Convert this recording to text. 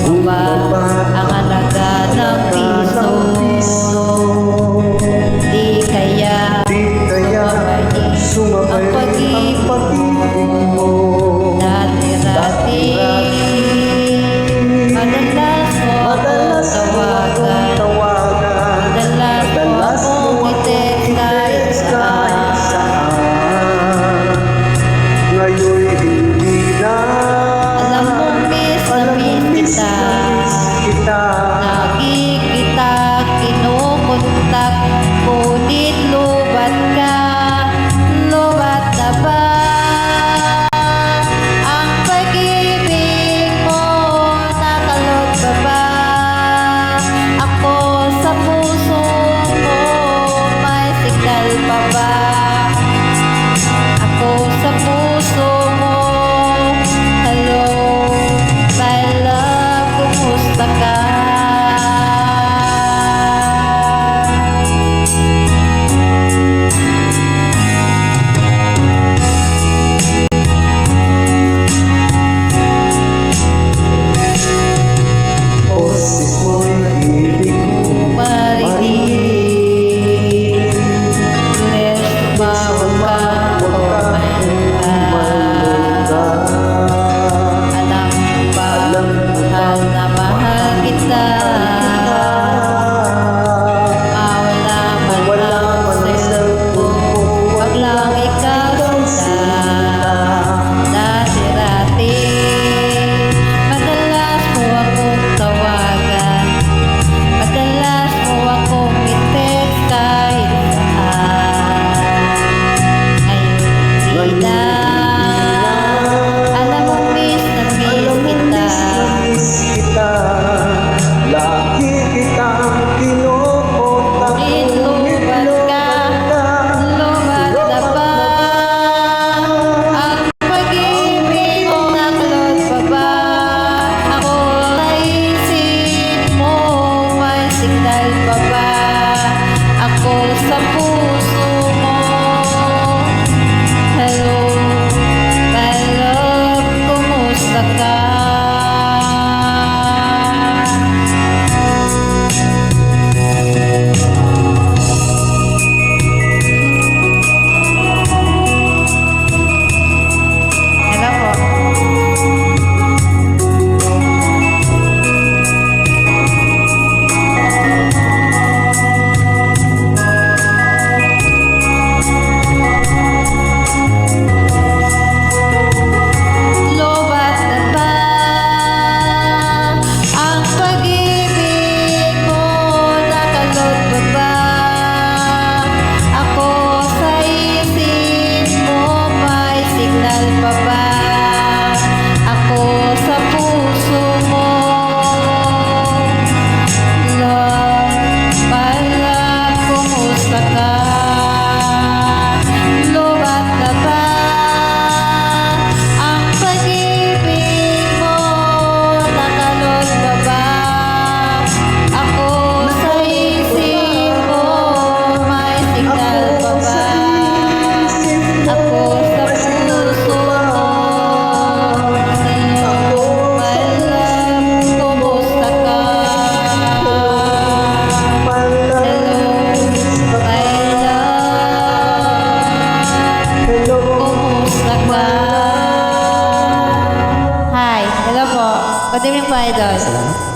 bumaba ang halaga ng piso. Di kaya sumabay ang pag-ibig mo. Dati-dati madalas mo akong tawagan, madalas mo akong i-text kahit saan. Ngayon'y hindi na. Alam mo miss na miss kita. Lagi kita kinukontak, ngunit lubat ka. Lubat na ba ang pag-ibig mo? Nakalot ka ba ako sa puso mo? May signal pa ba ako sa puso mo? Hello, my love, kumusta ka? Boses mo'y ibig ko Marinig, tulis tumawag ka o mahinga. Alam mo ba, mahal na mahal kita. Mawala man lang sa cellphone, wag lang ikaw sinta. Dati-dati madalas mo akong tawagan, madalas mo akong i-text kahit saan. Ngayon di na. Alam mo miss na miss kita. Lagi kitang kinukontak. Lubat ka, lubat na ba ang pag-ibig mo? Nakalot pa ba ako sa isip mo? May signal pa ba ako sa puso mo? Hello, my love, kumusta ka? Hello po. Lobat na ba ang pag-ibig mo? Nakalot pa ba ako sa isip mo? May signal pa ba ako sa puso mo? Love, my love, kumusta ka? Lobat na ba ang pag-ibig mo? Nakalot pa ba ako sa isip mo? May signal pa ba ako sa puso mo? Hello, my love, kumusta ka? Hello, my love, kumusta ka? Hi, hello po. Good evening po, idol.